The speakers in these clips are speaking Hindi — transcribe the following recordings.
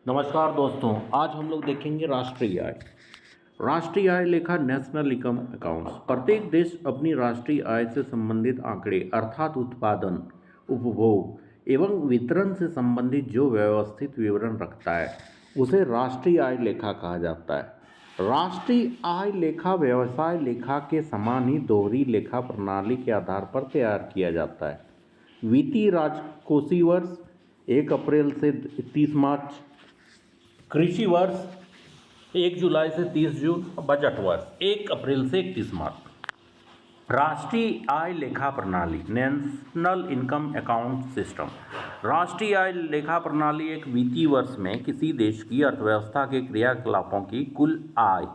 नमस्कार दोस्तों, आज हम लोग देखेंगे राष्ट्रीय आय। राष्ट्रीय आय लेखा नेशनल इनकम अकाउंट्स। प्रत्येक देश अपनी राष्ट्रीय आय से संबंधित आंकड़े अर्थात उत्पादन, उपभोग एवं वितरण से संबंधित जो व्यवस्थित विवरण रखता है उसे राष्ट्रीय आय लेखा कहा जाता है। राष्ट्रीय आय लेखा व्यवसाय लेखा के समान ही दोहरी लेखा प्रणाली के आधार पर तैयार किया जाता है। वित्तीय राजकोषीय वर्ष 1 अप्रैल से 31 मार्च, कृषि वर्ष 1 जुलाई से 30 जून, बजट वर्ष 1 अप्रैल से 31 मार्च। राष्ट्रीय आय लेखा प्रणाली नेशनल इनकम अकाउंट सिस्टम। राष्ट्रीय आय लेखा प्रणाली एक वित्तीय वर्ष में किसी देश की अर्थव्यवस्था के क्रियाकलापों की कुल आय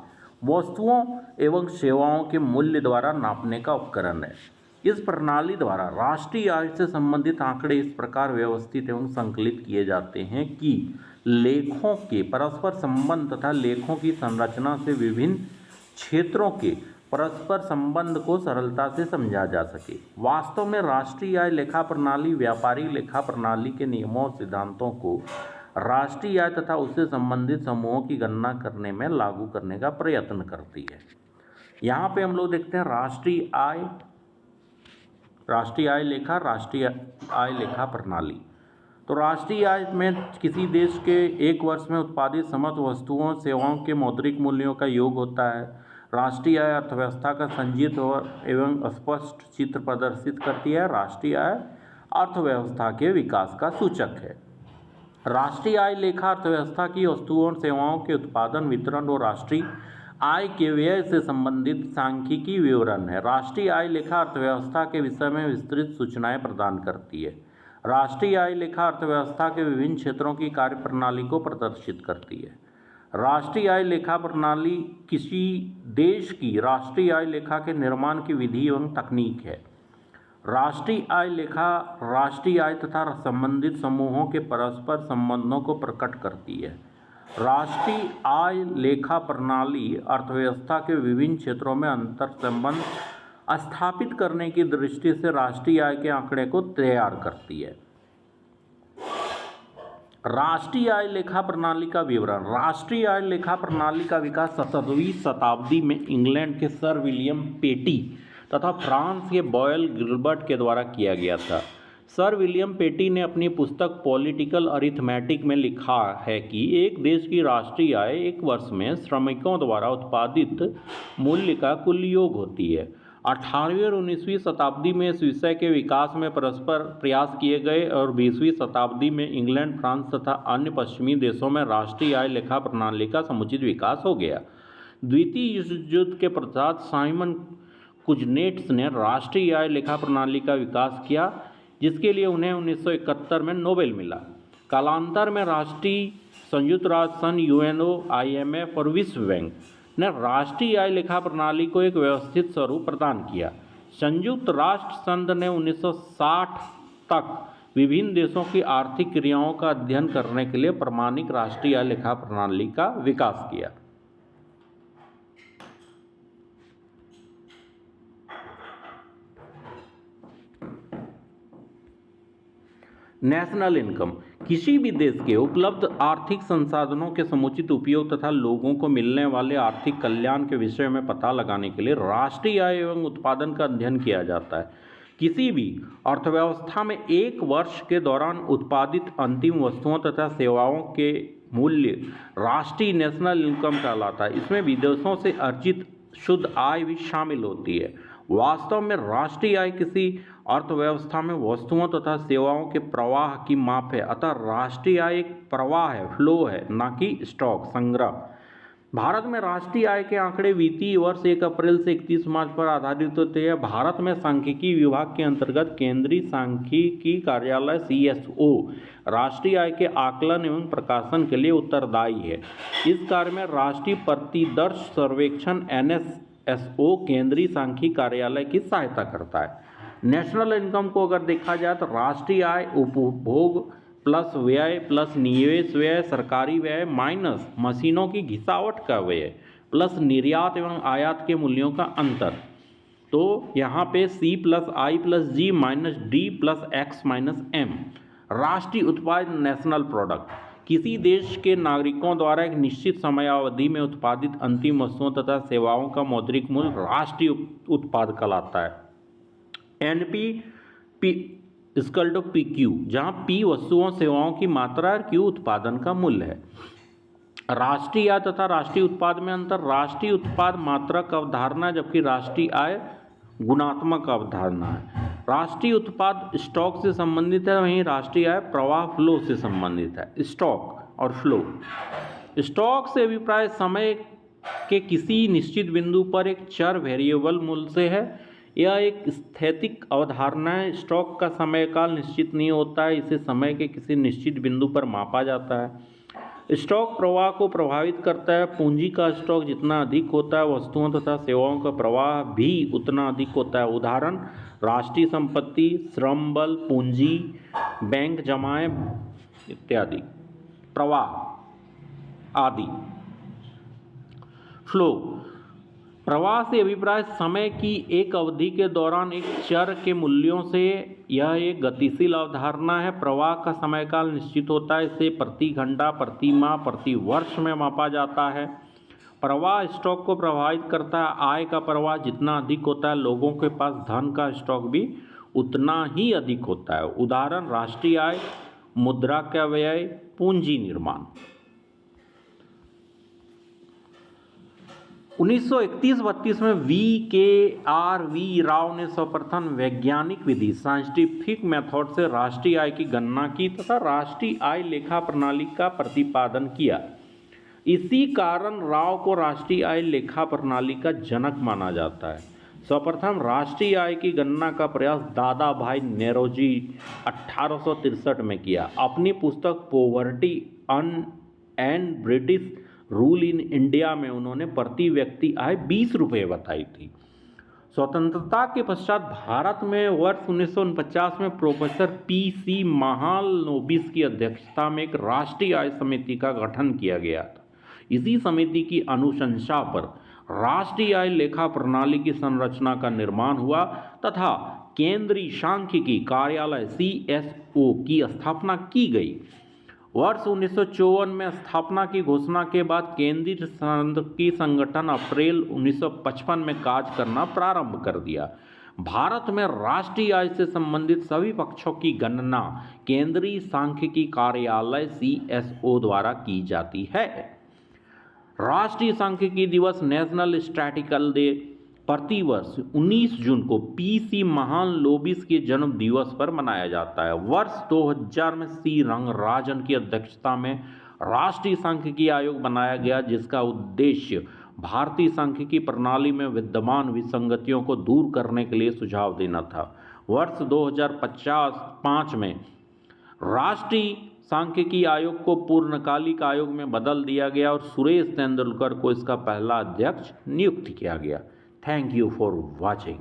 वस्तुओं एवं सेवाओं के मूल्य द्वारा नापने का उपकरण है। इस प्रणाली द्वारा राष्ट्रीय आय से संबंधित आंकड़े इस प्रकार व्यवस्थित एवं संकलित किए जाते हैं कि लेखों के परस्पर संबंध तथा लेखों की संरचना से विभिन्न क्षेत्रों के परस्पर संबंध को सरलता से समझा जा सके। वास्तव में राष्ट्रीय आय लेखा प्रणाली व्यापारिक लेखा प्रणाली के नियमों और सिद्धांतों को राष्ट्रीय आय तथा उससे संबंधित समूहों की गणना करने में लागू करने का प्रयत्न करती है। यहाँ पे हम लोग देखते हैं राष्ट्रीय आय लेखा, राष्ट्रीय आय लेखा प्रणाली। तो राष्ट्रीय आय में किसी देश के एक वर्ष में उत्पादित समस्त वस्तुओं सेवाओं के मौद्रिक मूल्यों का योग होता है। राष्ट्रीय आय अर्थव्यवस्था का संचित एवं स्पष्ट चित्र प्रदर्शित करती है। राष्ट्रीय आय अर्थव्यवस्था के विकास का सूचक है। राष्ट्रीय आय लेखा अर्थव्यवस्था की वस्तुओं और सेवाओं के उत्पादन, वितरण और राष्ट्रीय आय के व्यय से संबंधित सांख्यिकी विवरण है। राष्ट्रीय आय लेखा अर्थव्यवस्था के विषय में विस्तृत सूचनाएं प्रदान करती है। राष्ट्रीय आय लेखा अर्थव्यवस्था के विभिन्न क्षेत्रों की कार्यप्रणाली को प्रदर्शित करती है। राष्ट्रीय आय लेखा प्रणाली किसी देश की राष्ट्रीय आय लेखा के निर्माण की विधि एवं तकनीक है। राष्ट्रीय आय लेखा राष्ट्रीय आय तथा संबंधित समूहों के परस्पर संबंधों को प्रकट करती है। राष्ट्रीय आय लेखा प्रणाली अर्थव्यवस्था के विभिन्न क्षेत्रों में अंतर संबंध स्थापित करने की दृष्टि से राष्ट्रीय आय के आंकड़े को तैयार करती है। राष्ट्रीय आय लेखा प्रणाली का विवरण। राष्ट्रीय आय लेखा प्रणाली का विकास 17वीं शताब्दी में इंग्लैंड के सर विलियम पेटी तथा फ्रांस के बॉयल गिलबर्ट के द्वारा किया गया था। सर विलियम पेटी ने अपनी पुस्तक पॉलिटिकल अरिथमेटिक में लिखा है कि एक देश की राष्ट्रीय आय एक वर्ष में श्रमिकों द्वारा उत्पादित मूल्य का कुल योग होती है। 18वीं और 19वीं शताब्दी में इस विषय के विकास में परस्पर प्रयास किए गए और 20वीं शताब्दी में इंग्लैंड, फ्रांस तथा अन्य पश्चिमी देशों में राष्ट्रीय आय लेखा प्रणाली का समुचित विकास हो गया। द्वितीय विश्व युद्ध के पश्चात साइमन कुजनेट्स ने राष्ट्रीय आय लेखा प्रणाली का विकास किया, जिसके लिए उन्हें 1971 में नोबेल मिला। कालांतर में राष्ट्रीय संयुक्त राष्ट्र संघ, यूएनओ, IMF और विश्व बैंक ने राष्ट्रीय आय लेखा प्रणाली को एक व्यवस्थित स्वरूप प्रदान किया। संयुक्त राष्ट्र संघ ने 1960 तक विभिन्न देशों की आर्थिक क्रियाओं का अध्ययन करने के लिए प्रमाणिक राष्ट्रीय आय लेखा प्रणाली का विकास किया। नेशनल इनकम किसी भी देश के उपलब्ध आर्थिक संसाधनों के समुचित उपयोग तथा लोगों को मिलने वाले आर्थिक कल्याण के विषय में पता लगाने के लिए राष्ट्रीय आय एवं उत्पादन का अध्ययन किया जाता है। किसी भी अर्थव्यवस्था में एक वर्ष के दौरान उत्पादित अंतिम वस्तुओं तथा सेवाओं के मूल्य राष्ट्रीय नेशनल इनकम कहलाता है। इसमें विदेशों से अर्जित शुद्ध आय भी शामिल होती है। वास्तव में राष्ट्रीय आय किसी अर्थव्यवस्था में वस्तुओं तथा सेवाओं के प्रवाह की माप है। अतः राष्ट्रीय आय एक प्रवाह है, फ्लो है, न कि स्टॉक संग्रह। भारत में राष्ट्रीय आय के आंकड़े वित्तीय वर्ष 1 अप्रैल से 31 मार्च पर आधारित होते हैं। भारत में सांख्यिकी विभाग के अंतर्गत केंद्रीय सांख्यिकी कार्यालय CSO राष्ट्रीय आय के आकलन एवं प्रकाशन के लिए उत्तरदायी है। इस कार्य में राष्ट्रीय प्रतिदर्श सर्वेक्षण NSSO केंद्रीय सांख्यिकी कार्यालय की सहायता करता है। नेशनल इनकम को अगर देखा जाए तो राष्ट्रीय आय उपभोग प्लस व्यय प्लस निवेश व्यय, सरकारी व्यय माइनस मशीनों की घिसावट का व्यय प्लस निर्यात एवं आयात के मूल्यों का अंतर। तो यहाँ पे C + I + G - D + X - M। राष्ट्रीय उत्पाद नेशनल प्रोडक्ट किसी देश के नागरिकों द्वारा एक निश्चित समयावधि में उत्पादित अंतिम वस्तुओं तथा सेवाओं का मौद्रिक मूल्य राष्ट्रीय उत्पाद कहलाता है। एनपी इक्वल टू PQ, जहाँ P वस्तुओं सेवाओं की मात्रा और Q उत्पादन का मूल्य है। राष्ट्रीय आय तथा राष्ट्रीय उत्पाद में अंतर। राष्ट्रीय उत्पाद मात्रक अवधारणा है, जबकि राष्ट्रीय आय गुणात्मक अवधारणा है। राष्ट्रीय उत्पाद स्टॉक से संबंधित है, वहीं राष्ट्रीय आय प्रवाह फ्लो से संबंधित है। स्टॉक और फ्लो। स्टॉक से अभिप्राय समय के किसी निश्चित बिंदु पर एक चर वेरिएबल मूल्य से है। यह एक स्थैतिक अवधारणा है। स्टॉक का समयकाल निश्चित नहीं होता है, इसे समय के किसी निश्चित बिंदु पर मापा जाता है। स्टॉक प्रवाह को प्रभावित करता है। पूंजी का स्टॉक जितना अधिक होता है, वस्तुओं तथा सेवाओं का प्रवाह भी उतना अधिक होता है। उदाहरण राष्ट्रीय संपत्ति, श्रम बल, पूंजी, बैंक जमाएं इत्यादि, प्रवाह आदि। फ्लो। प्रवाह से अभिप्राय समय की एक अवधि के दौरान एक चर के मूल्यों से। यह एक गतिशील अवधारणा है। प्रवाह का समयकाल निश्चित होता है, इसे प्रति घंटा, प्रति माह, प्रति वर्ष में मापा जाता है। प्रवाह स्टॉक को प्रभावित करता है। आय का प्रवाह जितना अधिक होता है, लोगों के पास धन का स्टॉक भी उतना ही अधिक होता है। उदाहरण राष्ट्रीय आय, मुद्रा का व्यय, पूंजी निर्माण। 1931-32 में V.K.R.V. राव ने सर्वप्रथम वैज्ञानिक विधि साइंटिफिक मेथड से राष्ट्रीय आय की गणना की तथा राष्ट्रीय आय लेखा प्रणाली का प्रतिपादन किया। इसी कारण राव को राष्ट्रीय आय लेखा प्रणाली का जनक माना जाता है। सर्वप्रथम राष्ट्रीय आय की गणना का प्रयास दादा भाई नौरोजी 1863 में किया। अपनी पुस्तक poverty and British rule in India में उन्होंने प्रति व्यक्ति आय 20 रुपये बताई थी। स्वतंत्रता के पश्चात भारत में वर्ष 1949 में प्रोफेसर PC महालनोबिस की अध्यक्षता में एक राष्ट्रीय आय समिति का गठन किया गया था। इसी समिति की अनुशंसा पर राष्ट्रीय आय लेखा प्रणाली की संरचना का निर्माण हुआ तथा केंद्रीय सांख्यिकी कार्यालय CSO की स्थापना की गई। वर्ष 1954 में स्थापना की घोषणा के बाद केंद्रीय सांख्यिकी संगठन अप्रैल 1955 में कार्य करना प्रारंभ कर दिया। भारत में राष्ट्रीय आय से संबंधित सभी पक्षों की गणना केंद्रीय सांख्यिकी कार्यालय CSO द्वारा की जाती है। राष्ट्रीय सांख्यिकी दिवस नेशनल स्टैटिस्टिकल डे प्रतिवर्ष 19 जून को PC महालनोबिस के जन्म दिवस पर मनाया जाता है। वर्ष 2000 में C रंगराजन की अध्यक्षता में राष्ट्रीय सांख्यिकी आयोग बनाया गया, जिसका उद्देश्य भारतीय सांख्यिकी प्रणाली में विद्यमान विसंगतियों को दूर करने के लिए सुझाव देना था। वर्ष 2005 में राष्ट्रीय सांख्यिकी आयोग को पूर्णकालिक आयोग में बदल दिया गया और सुरेश तेंदुलकर को इसका पहला अध्यक्ष नियुक्त किया गया। Thank you for watching.